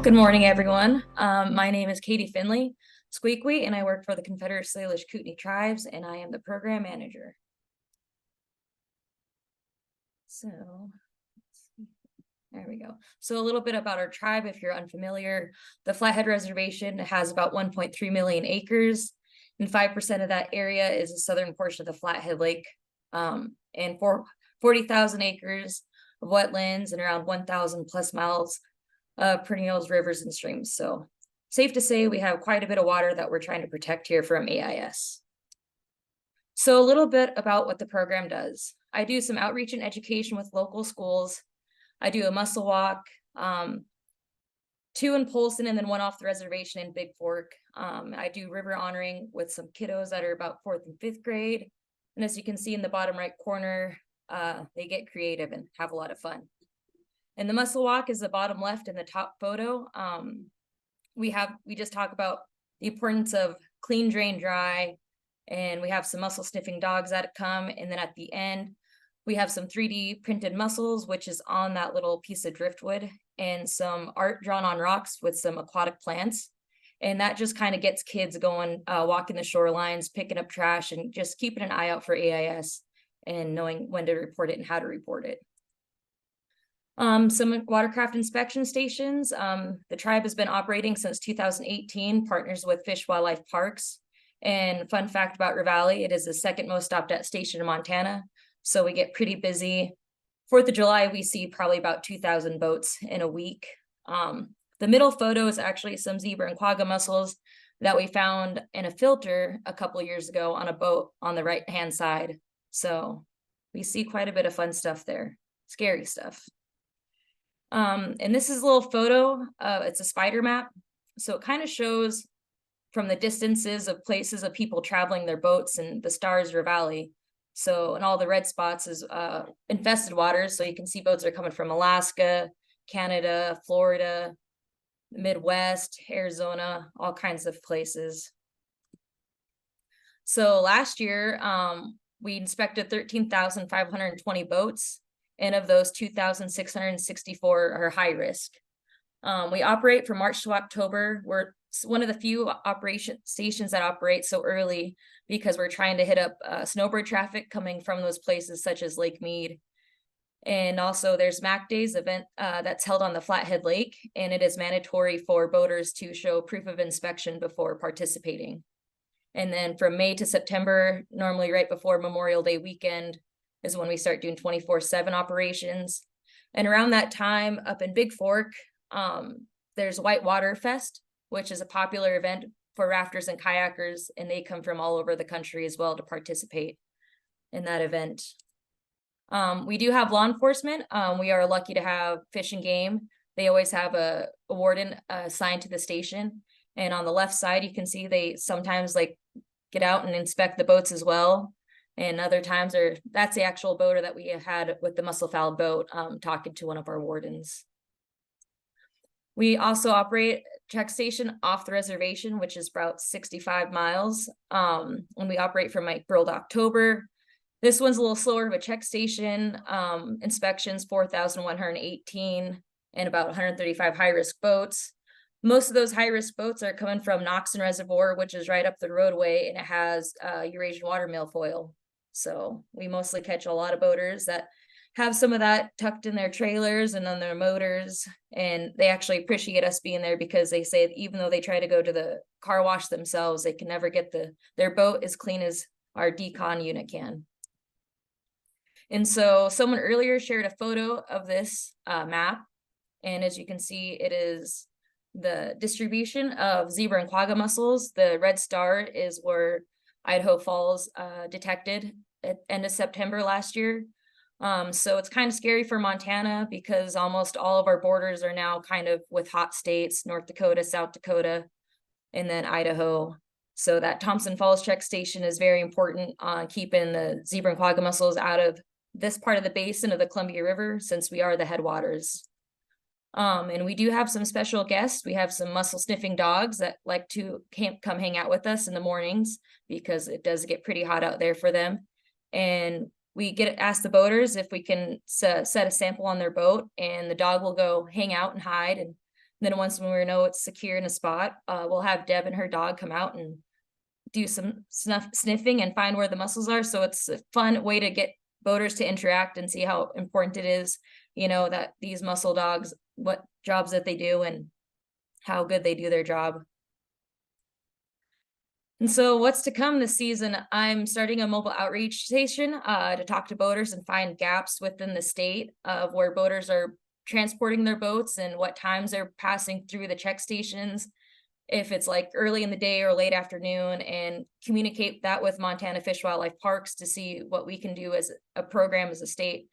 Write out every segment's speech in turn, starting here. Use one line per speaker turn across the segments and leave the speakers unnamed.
Good morning, everyone. My name is Katie Finley-Squeque, and I work for the Confederate Salish Kootenai tribes, and I am the program manager. So, there we go. So a little bit about our tribe, if you're unfamiliar. The Flathead Reservation has about 1.3 million acres, and 5% of that area is the southern portion of the Flathead Lake, and 40,000 acres of wetlands and around 1,000 plus miles perennials, rivers, and streams. So safe to say we have quite a bit of water that we're trying to protect here from AIS. So a little bit about what the program does. I do some outreach and education with local schools. I do a mussel walk, 2 in Polson and then 1 off the reservation in Big Fork. I do river honoring with some kiddos that are about 4th and 5th grade. And as you can see in the bottom right corner, they get creative and have a lot of fun. And the mussel walk is the bottom left in the top photo. We just talk about the importance of clean, drain, dry, and we have some mussel sniffing dogs that come. And then at the end, we have some 3D printed mussels, which is on that little piece of driftwood, and some art drawn on rocks with some aquatic plants. And that just kind of gets kids going, walking the shorelines, picking up trash, and just keeping an eye out for AIS and knowing when to report it and how to report it. Some watercraft inspection stations. The tribe has been operating since 2018, partners with Fish Wildlife Parks. And fun fact about Ravalli, it is the 2nd most stopped at station in Montana. So we get pretty busy. 4th of July, we see probably about 2,000 boats in a week. The middle photo is actually some zebra and quagga mussels that we found in a filter a couple of years ago on a boat on the right-hand side. So we see quite a bit of fun stuff there, scary stuff. And this is a little photo, it's a spider map. So it kind of shows from the distances of places of people traveling their boats, and the stars Ravalli. So, and all the red spots is infested waters. So you can see boats are coming from Alaska, Canada, Florida, Midwest, Arizona, all kinds of places. So last year, we inspected 13,520 boats. And of those, 2,664 are high risk. We operate from March to October. We're one of the few operation stations that operate so early because we're trying to hit up snowbird traffic coming from those places such as Lake Mead. And also there's MAC Days event that's held on the Flathead Lake, and it is mandatory for boaters to show proof of inspection before participating. And then from May to September, normally right before Memorial Day weekend, is when we start doing 24/7 operations. And around that time up in Big Fork, there's Whitewater Fest, which is a popular event for rafters and kayakers, and they come from all over the country as well to participate in that event. We do have law enforcement. We are lucky to have Fish and Game. They always have a warden assigned to the station. And on the left side, you can see they sometimes like get out and inspect the boats as well. And other times that's the actual boater that we had with the mussel-fowl boat talking to one of our wardens. We also operate check station off the reservation, which is about 65 miles. And we operate from April to October. This one's a little slower of a check station. Inspections, 4,118, and about 135 high-risk boats. Most of those high-risk boats are coming from Noxon Reservoir, which is right up the roadway, and it has Eurasian water milfoil. So we mostly catch a lot of boaters that have some of that tucked in their trailers and on their motors, and they actually appreciate us being there because they say even though they try to go to the car wash themselves, they can never get their boat as clean as our decon unit can. And so someone earlier shared a photo of this map, and as you can see, it is the distribution of zebra and quagga mussels. The red star is where Idaho Falls detected at end of September last year. So it's kind of scary for Montana because almost all of our borders are now kind of with hot states, North Dakota, South Dakota, and then Idaho. So that Thompson Falls check station is very important on keeping the zebra and quagga mussels out of this part of the basin of the Columbia River, since we are the headwaters. And we do have some special guests. We have some mussel sniffing dogs that like to come hang out with us in the mornings because it does get pretty hot out there for them. And we ask the boaters if we can set a sample on their boat, and the dog will go hang out and hide. And Then once when we know it's secure in a spot, we'll have Deb and her dog come out and do some sniffing and find where the mussels are. So it's a fun way to get boaters to interact and see how important it is, that these mussel dogs, what jobs that they do and how good they do their job. And so what's to come this season, I'm starting a mobile outreach station to talk to boaters and find gaps within the state of where boaters are transporting their boats and what times they're passing through the check stations, if it's like early in the day or late afternoon, and communicate that with Montana Fish Wildlife Parks to see what we can do as a program as a state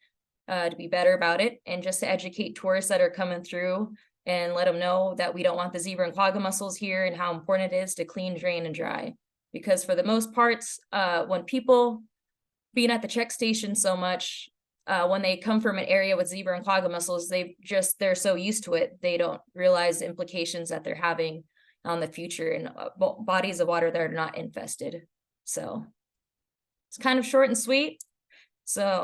to be better about it, and just to educate tourists that are coming through and let them know that we don't want the zebra and quagga mussels here and how important it is to clean, drain, and dry. Because for the most parts, when people being at the check station so much, when they come from an area with zebra and quagga mussels, they're so used to it, they don't realize the implications that they're having on the future in bodies of water that are not infested. So it's kind of short and sweet. So